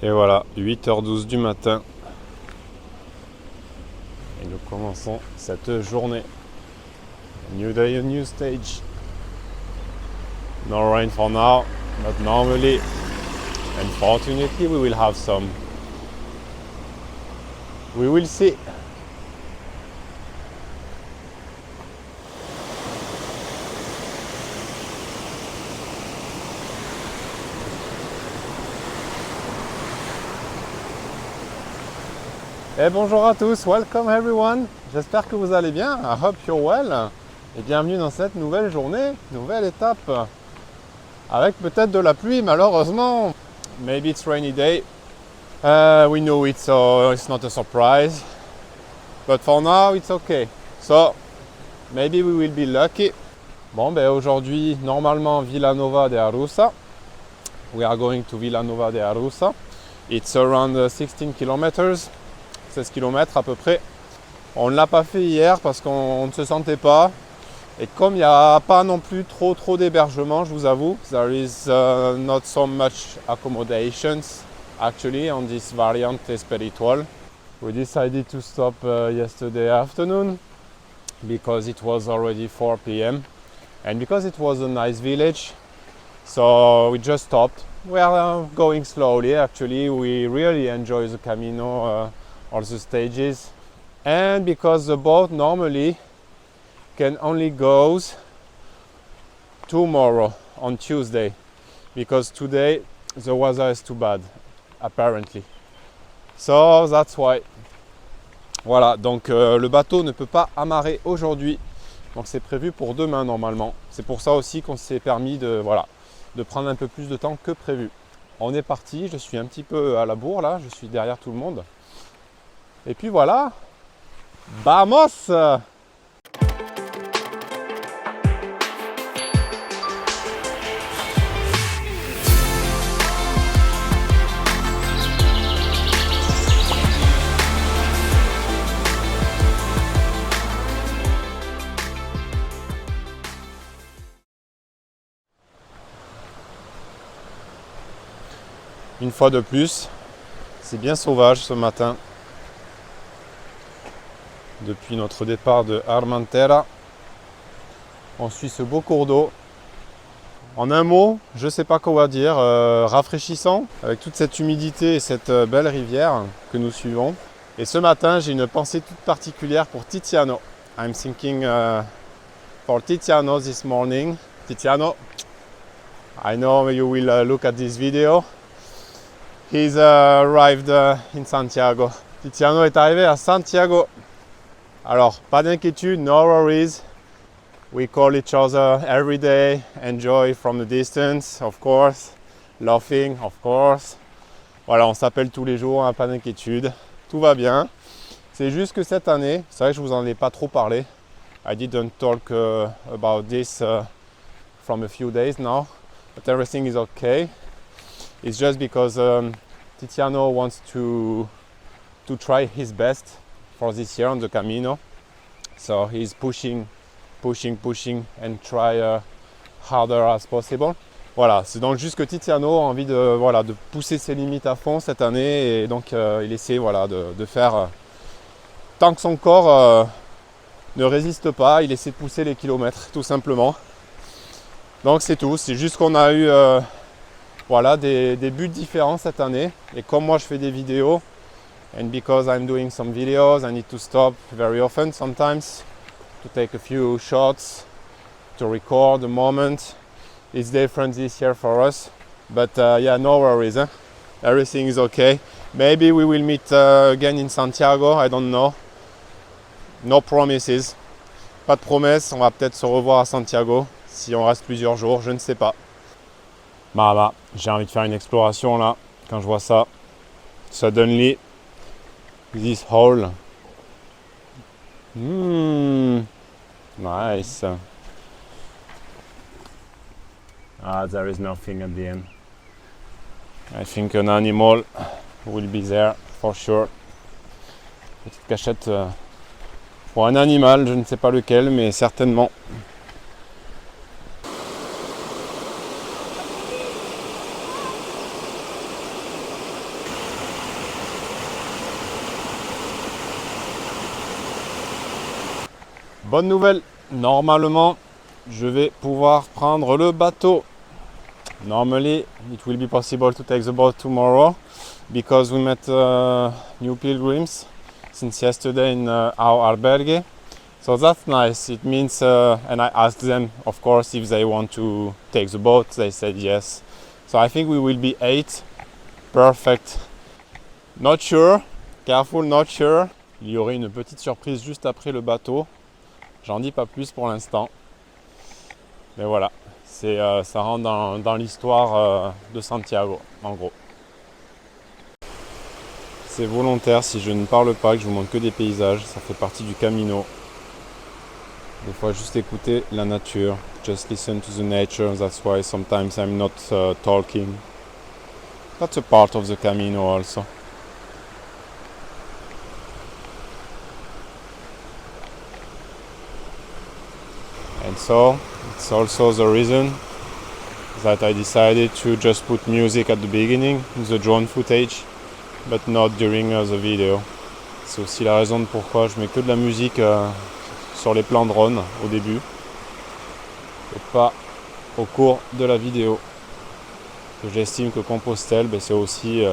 Et voilà, 8h12 du matin. Et nous commençons cette journée. New day, a new stage. No rain for now, but normally, unfortunately, we will have some. We will see. Et bonjour à tous, welcome everyone. J'espère que vous allez bien. I hope you're well. Et bienvenue dans cette nouvelle journée, nouvelle étape. Avec peut-être de la pluie, malheureusement. Maybe it's rainy day. We know it, so it's not a surprise. But for now, it's okay. So, maybe we will be lucky. Bon, ben aujourd'hui, normalement, Vilanova de Arousa. We are going to Vilanova de Arousa. It's around 16 kilometers. 16 km à peu près. On ne l'a pas fait hier parce qu'on ne se sentait pas. Et comme il n'y a pas non plus trop d'hébergement, je vous avoue, there is not so much accommodations actually on this variant espiritual. We decided to stop yesterday afternoon because it was already 4 p.m. and because it was a nice village. So we just stopped. We are going slowly actually. We really enjoy the Camino. All the stages, and because the boat normally can only goes tomorrow on Tuesday, because today the weather is too bad apparently, so that's why. Voilà, donc le bateau ne peut pas amarrer aujourd'hui, donc c'est prévu pour demain normalement. C'est pour ça aussi qu'on s'est permis de prendre un peu plus de temps que prévu. On est parti, je suis un petit peu à la bourre là, je suis derrière tout le monde. Et puis voilà, vamos! Une fois de plus, c'est bien sauvage ce matin. Depuis notre départ de Armentera, on suit ce beau cours d'eau. En un mot, je ne sais pas quoi dire, rafraîchissant, avec toute cette humidité et cette belle rivière que nous suivons. Et ce matin, j'ai une pensée toute particulière pour Tiziano. I'm thinking for Tiziano this morning. Tiziano, I know you will look at this video. He's arrived in Santiago. Tiziano est arrivé à Santiago. Alors, pas d'inquiétude, no worries. We call each other every day, enjoy from the distance, of course. Laughing, of course. Voilà, on s'appelle tous les jours, hein, pas d'inquiétude. Tout va bien. C'est juste que cette année, c'est vrai que je vous en ai pas trop parlé. I didn't talk about this from a few days now, but everything is okay. It's just because Tiziano wants to try his best for this year on the Camino, so he's pushing and try harder as possible. Voilà, c'est donc juste que Tiziano a envie de pousser ses limites à fond cette année, et donc il essaie de faire tant que son corps ne résiste pas, il essaie de pousser les kilomètres tout simplement. Donc c'est tout, c'est juste qu'on a eu des buts différents cette année, et comme moi je fais des vidéos, and because I'm doing some videos, I need to stop very often sometimes to take a few shots, to record the moment. It's different this year for us, but yeah, no worries. Everything is okay. Maybe we will meet again in Santiago, I don't know. No promises. Pas de promesses, on va peut-être se revoir à Santiago si on reste plusieurs jours, je ne sais pas. Bah, j'ai envie de faire une exploration là, quand je vois ça. Suddenly, this hole. Nice. There is nothing at the end. I think an animal will be there for sure. Petite cachette pour un animal, je ne sais pas lequel, mais certainement. Bonne nouvelle, normalement, je vais pouvoir prendre le bateau. Normally, it will be possible to take the boat tomorrow because we met new pilgrims since yesterday in our albergue. So that's nice. It means, and I asked them, of course, if they want to take the boat. They said yes. So I think we will be 8. Perfect. Not sure. Careful, not sure. Il y aurait une petite surprise juste après le bateau. J'en dis pas plus pour l'instant. Mais voilà, ça rentre dans l'histoire de Santiago, en gros. C'est volontaire si je ne parle pas, que je vous montre que des paysages. Ça fait partie du Camino. Des fois, juste écouter la nature. Just listen to the nature. That's why sometimes I'm not talking. That's a part of the Camino also. And so, it's also the reason that I decided to just put music at the beginning, the drone footage, but not during the video. C'est aussi la raison de pourquoi je mets que de la musique sur les plans drone au début et pas au cours de la vidéo. J'estime que Compostelle, c'est aussi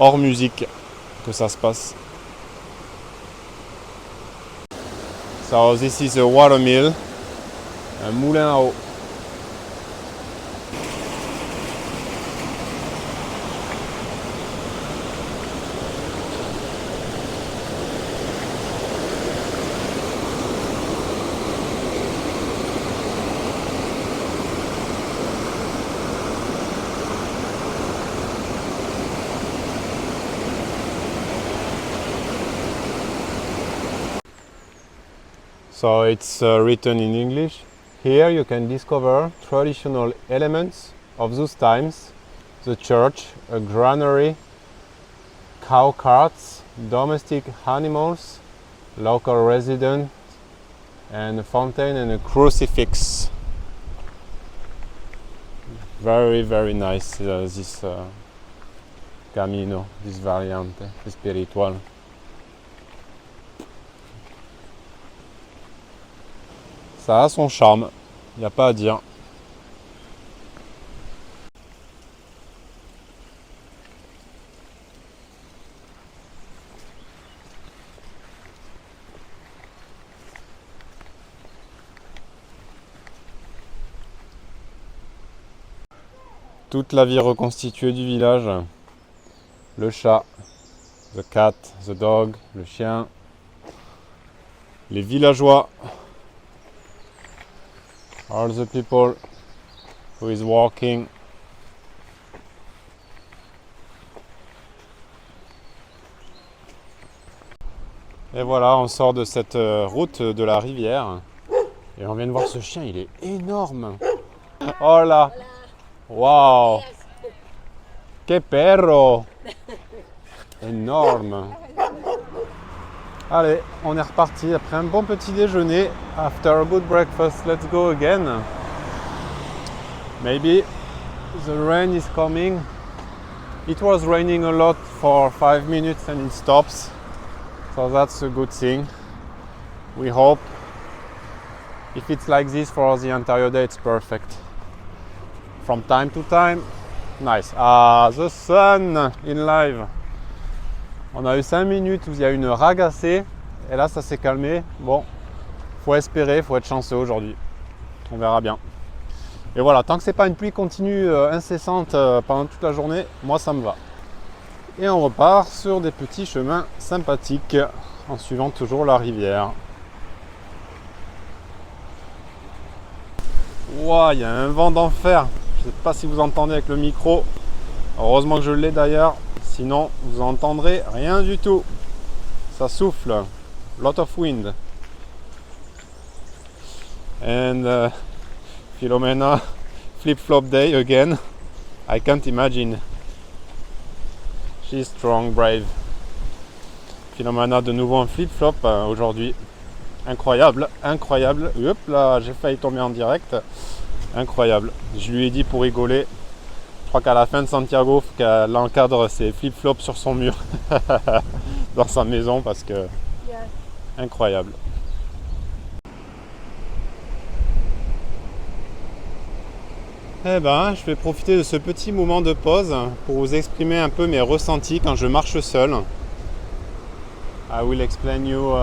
hors musique que ça se passe. So this is a water mill, un moulin à eau. So it's written in English. Here you can discover traditional elements of those times: the church, a granary, cow carts, domestic animals, local residents, and a fountain and a crucifix. Very, very nice this Camino, this variante spiritual. Ça a son charme, il n'y a pas à dire. Toute la vie reconstituée du village. Le chat, the cat, the dog, le chien, les villageois. All the people who is walking. Et voilà, on sort de cette route de la rivière et on vient de voir ce chien, il est énorme. Oh là, wow, que perro, énorme. Allez, on est reparti après un bon petit déjeuner. After a good breakfast, let's go again. Maybe the rain is coming. It was raining a lot for 5 minutes and it stops. So that's a good thing. We hope. If it's like this for the entire day, it's perfect. From time to time, nice. Ah, the sun in live. On a eu 5 minutes où il y a une ragassée et là ça s'est calmé. Bon, faut espérer, faut être chanceux aujourd'hui. On verra bien. Et voilà, tant que c'est pas une pluie continue incessante pendant toute la journée, moi ça me va. Et on repart sur des petits chemins sympathiques en suivant toujours la rivière. Ouah, il y a un vent d'enfer. Je ne sais pas si vous entendez avec le micro. Heureusement que je l'ai d'ailleurs. Sinon, vous entendrez rien du tout. Ça souffle. Lot of wind. And Filomena, flip-flop day again. I can't imagine. She's strong, brave. Filomena de nouveau en flip-flop aujourd'hui. Incroyable, incroyable. Hop là, j'ai failli tomber en direct. Incroyable. Je lui ai dit pour rigoler. Je crois qu'à la fin de Santiago, il faut qu'elle encadre ses flip-flops sur son mur dans sa maison parce que incroyable. Eh ben, je vais profiter de ce petit moment de pause pour vous exprimer un peu mes ressentis quand je marche seul. I will explain you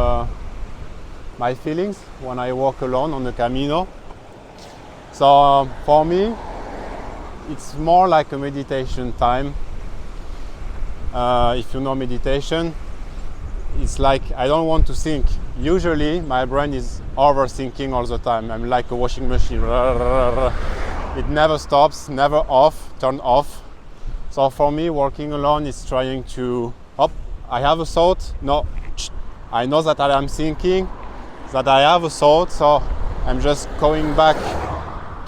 my feelings when I walk alone on the Camino. So for me, it's more like a meditation time. If you know meditation, it's like I don't want to think. Usually my brain is overthinking all the time. I'm like a washing machine. It never stops, never turn off. So for me, walking alone is trying to, I have a thought. No, I know that I am thinking, that I have a thought. So I'm just going back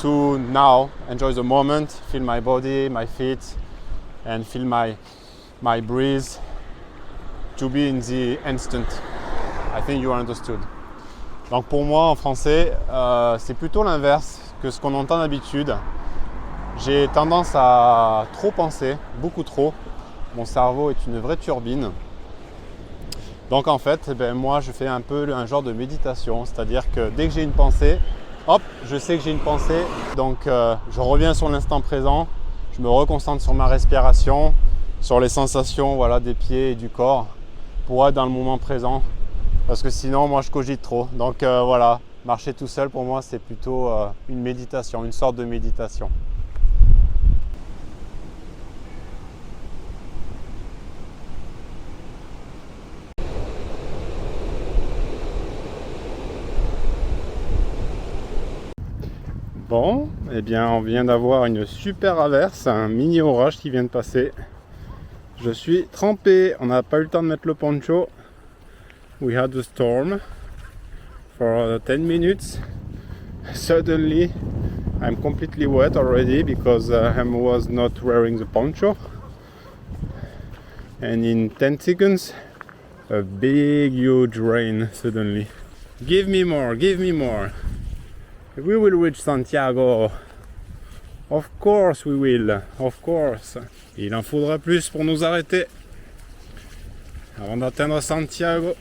to now, enjoy the moment, feel my body, my feet, and feel my breath, to be in the instant. I think you understood. Donc pour moi en français, c'est plutôt l'inverse que ce qu'on entend d'habitude. J'ai tendance à trop penser, beaucoup trop. Mon cerveau est une vraie turbine. Donc en fait, moi je fais un peu un genre de méditation, c'est-à-dire que dès que j'ai une pensée, je sais que j'ai une pensée, donc je reviens sur l'instant présent, je me reconcentre sur ma respiration, sur les sensations des pieds et du corps, pour être dans le moment présent, parce que sinon moi je cogite trop. Donc voilà, marcher tout seul pour moi c'est plutôt une méditation, une sorte de méditation. Bon, eh bien on vient d'avoir une super averse, un mini orage qui vient de passer. Je suis trempé, on n'a pas eu le temps de mettre le poncho. We had a storm for 10 minutes. Suddenly I'm completely wet already because I was not wearing the poncho. And in 10 seconds, a big huge rain suddenly. Give me more, give me more. We will reach Santiago. Of course we will, of course. Il en faudra plus pour nous arrêter avant d'atteindre Santiago.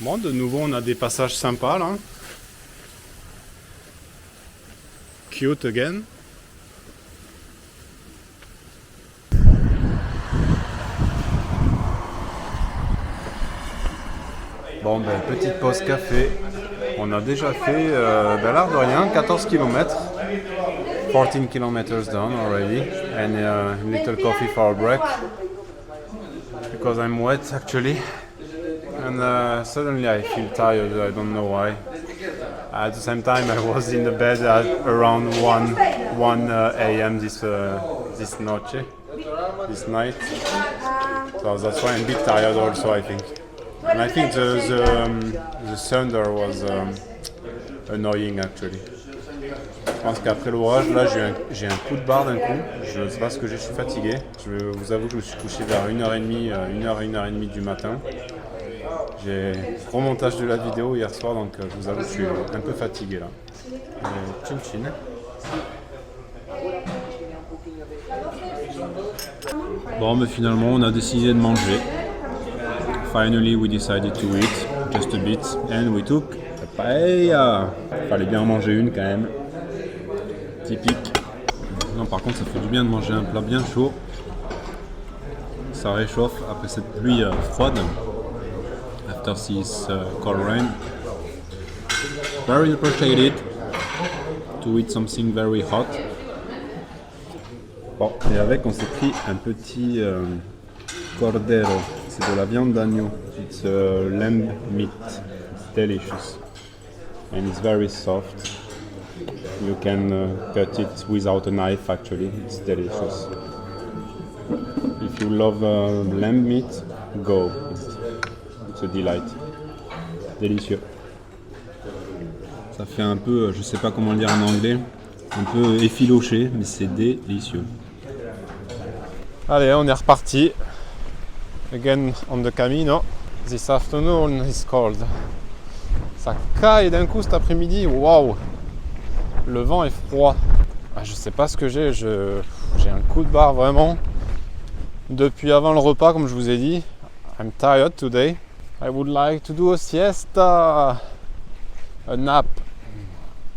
Bon, de nouveau on a des passages sympas là. Cute again. Bon, petite pause café. On a déjà fait, l'air de rien, 14 km. 14 km done already. And a little coffee for a break. Because I'm wet actually. And suddenly I feel tired, I don't know why. At the same time I was in the bed at around 1 a.m. this night. So that's why I'm a bit tired also, I think. And I think the thunder was annoying actually. Je pense qu'après l'orage, là j'ai un coup de barre d'un coup. Je ne sais pas ce que j'ai, je suis fatigué. Je vous avoue que je me suis couché vers 1h30, 1h30 du matin. J'ai gros montage de la vidéo hier soir, donc je vous avoue que je suis un peu fatigué là. Chin chin. Bon, mais finalement on a décidé de manger. Finally we decided to eat just a bit and we took a paella. Fallait bien en manger une quand même. Typique. Non, par contre ça fait du bien de manger un plat bien chaud. Ça réchauffe après cette pluie froide. After this cold rain. Very appreciated to eat something very hot. Bon, et avec on s'est pris un petit cordero. C'est de la viande d'agneau. It's lamb meat. It's delicious. And it's very soft. You can cut it without a knife actually. It's delicious. If you love lamb meat, go. It's a delight. Délicieux. Ça fait un peu, je sais pas comment le dire en anglais, un peu effiloché, mais c'est délicieux. Allez, on est reparti. Again on the Camino. This afternoon is cold. Ça caille d'un coup cet après-midi. Waouh! Le vent est froid. Je sais pas ce que j'ai. J'ai un coup de barre vraiment. Depuis avant le repas, comme je vous ai dit. I'm tired today. I would like to do a siesta. A nap.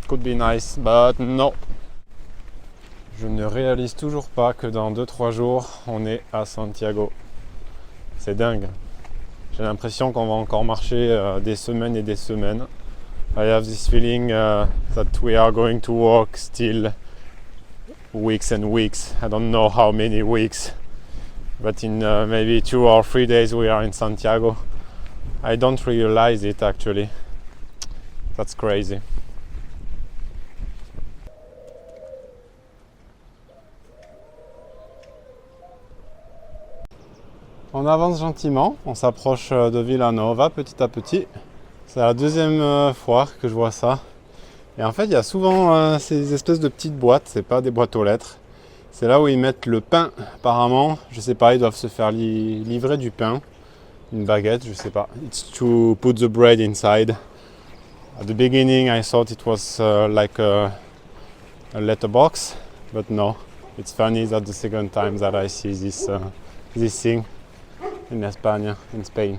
Could be nice, but no. Je ne réalise toujours pas que dans 2-3 jours, on est à Santiago. C'est dingue. J'ai l'impression qu'on va encore marcher des semaines et des semaines. I have this feeling that we are going to walk still weeks and weeks. I don't know how many weeks, but in maybe 2 or 3 days we are in Santiago. I don't realize it actually. That's crazy. On avance gentiment, on s'approche de Vilanova petit à petit. C'est la deuxième fois que je vois ça. Et en fait, il y a souvent ces espèces de petites boîtes, c'est pas des boîtes aux lettres. C'est là où ils mettent le pain, apparemment. Je sais pas, ils doivent se faire livrer du pain, une baguette, je sais pas. It's to put the bread inside. At the beginning, I thought it was like a letterbox, but no. It's funny that the second time that I see this thing in España, in Spain.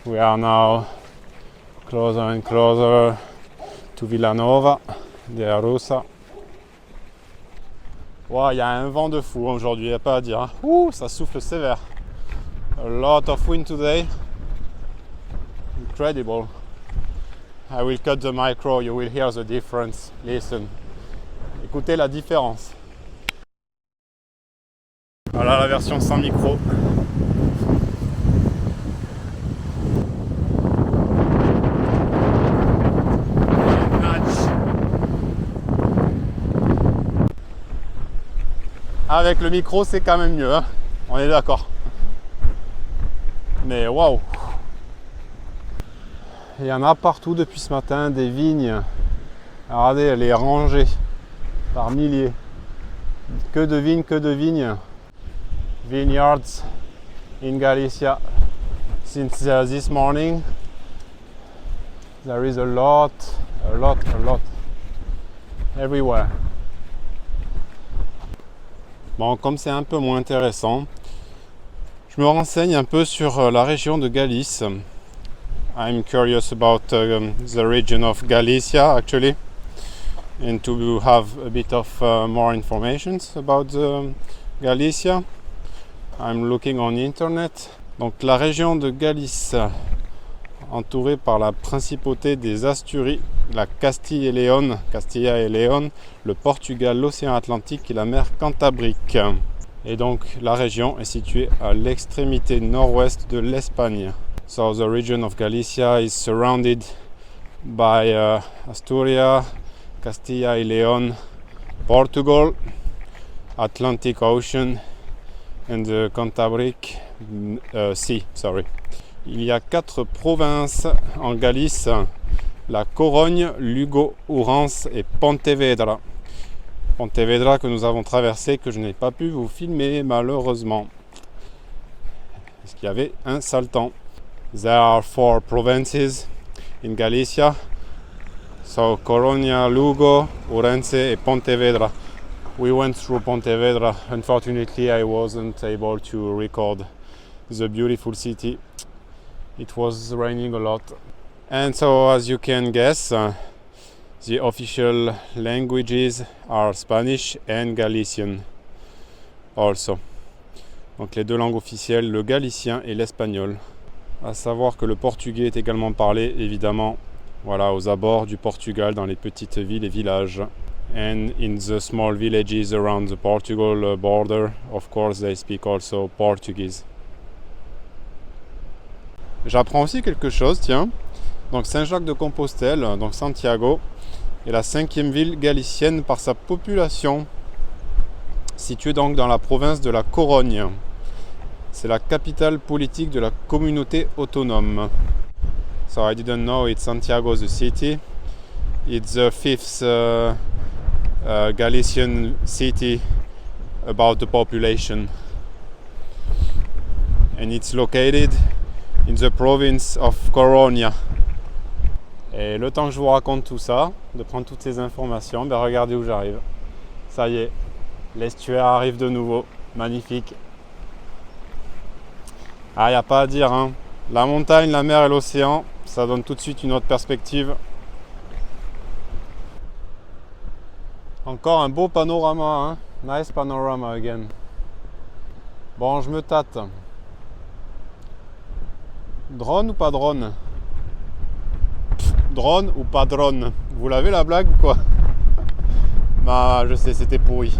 We are now closer and closer to Vilanova de Arousa. Wow, il y a un vent de fou aujourd'hui, il n'y a pas à dire. Ouh, ça souffle sévère. A lot of wind today. Incredible. I will cut the micro, you will hear the difference. Listen. Écoutez la différence. Voilà la version sans micro. Avec le micro, c'est quand même mieux, hein, on est d'accord. Mais waouh! Il y en a partout depuis ce matin, des vignes. Regardez, elle est rangée par milliers. Que de vignes, que de vignes. Vineyards in Galicia. Since this morning, there is a lot, everywhere. Bon, comme c'est un peu moins intéressant, je me renseigne un peu sur la région de Galice. I'm curious about the region of Galicia actually, and to have a bit of more information about Galicia. I'm looking on internet. Donc la région de Galice, entourée par la principauté des Asturies, la Castilla et Léon, le Portugal, l'océan Atlantique et la mer Cantabrique. Et donc la région est située à l'extrémité nord-ouest de l'Espagne. So the region of Galicia is surrounded by Asturias, Castilla et Léon, Portugal, Atlantic Ocean and the Cantabric Sea. Il y a 4 provinces en Galice: la Corogne, Lugo, Ourens et Pontevedra. Pontevedra que nous avons traversé, que je n'ai pas pu vous filmer malheureusement, parce qu'il y avait un sale temps. There are 4 provinces in Galicia, so Coronia, Lugo, Ourense et Pontevedra. We went through Pontevedra. Unfortunately, I wasn't able to record the beautiful city. It was raining a lot. And so, as you can guess, the official languages are Spanish and Galician also. Donc les deux langues officielles, le galicien et l'espagnol. À savoir que le portugais est également parlé, évidemment, voilà, aux abords du Portugal, dans les petites villes et villages. And in the small villages around the Portugal border, of course, they speak also Portuguese. J'apprends aussi quelque chose, tiens. Donc Saint-Jacques-de-Compostelle, donc Santiago, est la 5e ville galicienne par sa population, située donc dans la province de la Corogne. C'est la capitale politique de la communauté autonome. So I didn't know it's Santiago the city. It's the 5th Galician city about the population. And it's located in the province of Coronia. Et le temps que je vous raconte tout ça, de prendre toutes ces informations, ben regardez où j'arrive. Ça y est, l'estuaire arrive de nouveau. Magnifique. Ah, il n'y a pas à dire, hein. La montagne, la mer et l'océan, ça donne tout de suite une autre perspective. Encore un beau panorama, hein. Nice panorama again. Bon, je me tâte. Drone ou pas drone? Drone ou pas drone? Vous l'avez la blague ou quoi? Bah, je sais, c'était pourri.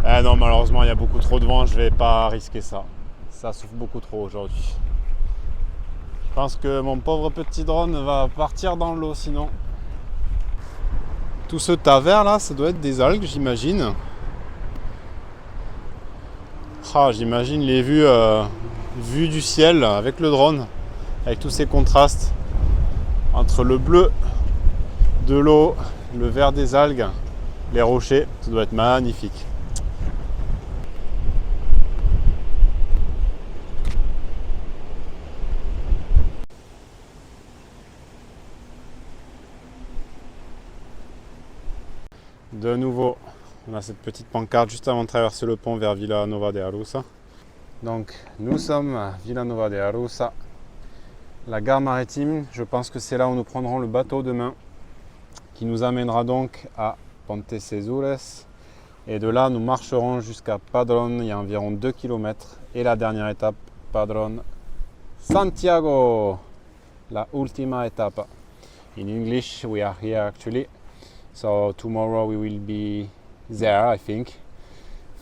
Eh non, malheureusement, il y a beaucoup trop de vent, je vais pas risquer ça. Ça souffle beaucoup trop aujourd'hui. Je pense que mon pauvre petit drone va partir dans l'eau sinon. Tout ce tas vert là, ça doit être des algues, j'imagine. Ah, j'imagine les vues du ciel avec le drone, avec tous ces contrastes entre le bleu de l'eau, le vert des algues, les rochers, ça doit être magnifique. De nouveau, on a cette petite pancarte juste avant de traverser le pont vers Vilanova de Arousa. Donc, nous sommes à Vilanova de Arousa, la gare maritime. Je pense que c'est là où nous prendrons le bateau demain, qui nous amènera donc à Pontecesures. Et de là, nous marcherons jusqu'à Padrón, il y a environ 2 km. Et la dernière étape, Padrón Santiago, la ultima étape. In English, we are here actually. So tomorrow we will be there, I think,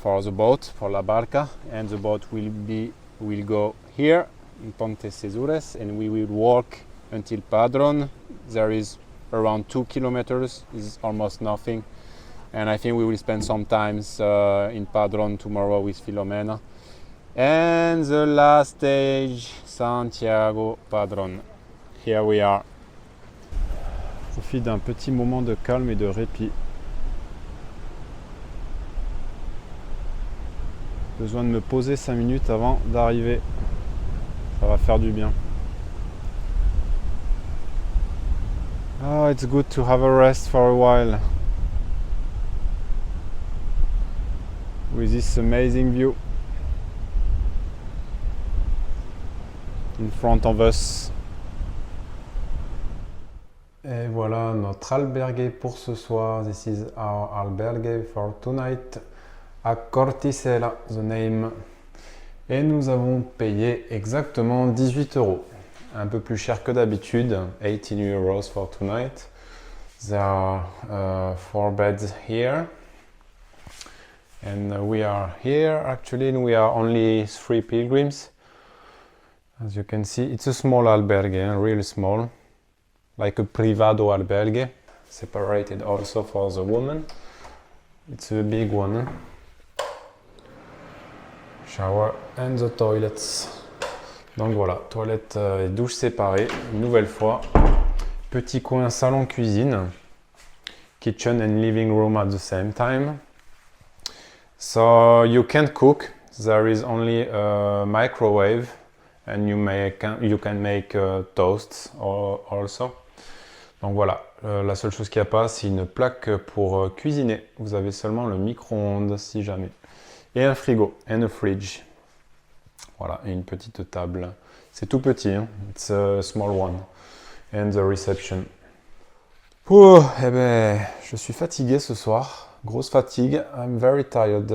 for the boat, for la barca, and the boat will go here in Pontecesures, and we will walk until Padrón. There is around 2 kilometers, is almost nothing, and I think we will spend some time in Padrón tomorrow with Filomena. And the last stage, Santiago Padrón. Here we are. Je profite d'un petit moment de calme et de répit. Besoin de me poser 5 minutes avant d'arriver. Ça va faire du bien. Oh, it's good to have a rest for a while. With this amazing view in front of us. Et voilà notre albergue pour ce soir. This is our albergue for tonight. À Corticella, the name. Et nous avons payé exactement 18 €. Un peu plus cher que d'habitude. 18 € for tonight. There are 4 beds here. And we are here. Actually, we are only 3 pilgrims. As you can see, it's a small albergue, really small. Like a privado albergue, separated also for the women. It's a big one. Shower and the toilets. Donc voilà, toilette et douche séparées, une nouvelle fois. Petit coin salon-cuisine. Kitchen and living room at the same time. So you can cook. There is only a microwave and you can make toasts also. Donc voilà, la seule chose qu'il n'y a pas, c'est une plaque pour cuisiner. Vous avez seulement le micro-ondes si jamais. Et un frigo, and a fridge. Voilà, et une petite table. C'est tout petit, hein? It's a small one. And the reception. Ouh, eh ben, je suis fatigué ce soir. Grosse fatigue. I'm very tired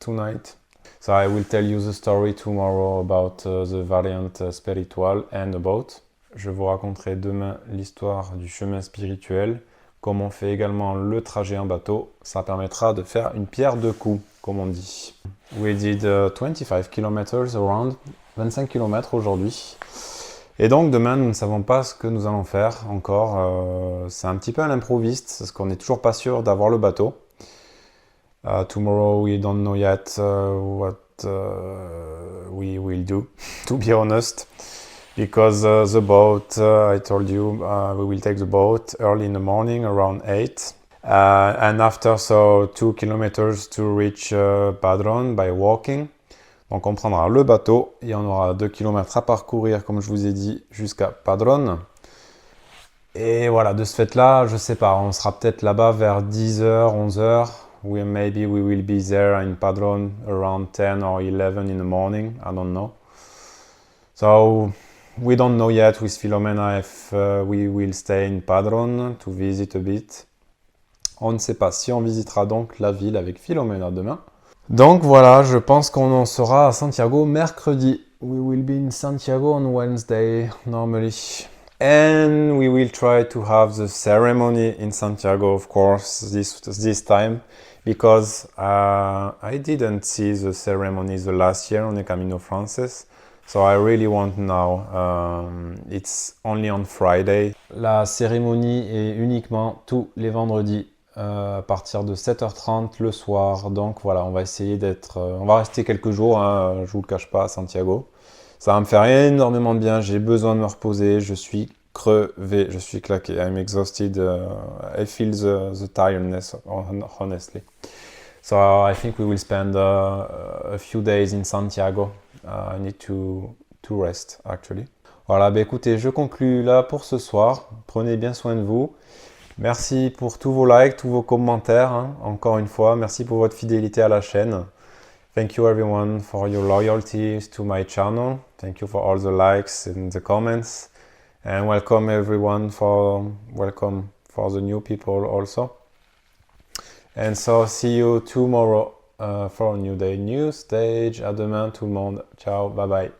tonight. So I will tell you the story tomorrow about the variant spiritual and the boat. Je vous raconterai demain l'histoire du chemin spirituel, comme on fait également le trajet en bateau. Ça permettra de faire une pierre deux coups, comme on dit. We did 25 km around, 25 km aujourd'hui. Et donc demain, nous ne savons pas ce que nous allons faire encore. C'est un petit peu à l'improviste, parce qu'on n'est toujours pas sûr d'avoir le bateau. Tomorrow we don't know yet what we will do, to be honest. Because the boat, I told you, we will take the boat early in the morning, around 8. And after, so 2 kilometers to reach Padrón by walking. Donc on prendra le bateau et on aura 2 km à parcourir, comme je vous ai dit, jusqu'à Padrón. Et voilà, de ce fait-là, je sais pas, on sera peut-être là-bas vers 10h, 11h. Maybe we will be there in Padrón around 10 or 11 in the morning, I don't know. So we don't know yet with Filomena if we will stay in Padrón to visit a bit. On ne sait pas si on visitera donc la ville avec Philomena demain. Donc voilà, je pense qu'on en sera à Santiago mercredi. We will be in Santiago on Wednesday, normally. And we will try to have the ceremony in Santiago, of course, this time. Because I didn't see the ceremony the last year on the Camino Frances. So I really want now. It's only on Friday. La cérémonie est uniquement tous les vendredis à partir de 7h30 le soir. Donc voilà, on va essayer d'être... on va rester quelques jours, hein, je vous le cache pas, à Santiago. Ça va me faire énormément de bien. J'ai besoin de me reposer. Je suis crevé, je suis claqué. I'm exhausted. I feel the tiredness, honestly. So I think we will spend a few days in Santiago. I need to rest, actually. Voilà, bah écoutez, je conclus là pour ce soir. Prenez bien soin de vous. Merci pour tous vos likes, tous vos commentaires. Hein. Encore une fois, merci pour votre fidélité à la chaîne. Thank you everyone for your loyalty to my channel. Thank you for all the likes and the comments. And welcome everyone welcome for the new people also. And so see you tomorrow for a new day, new stage. À demain tout le monde. Ciao, bye bye.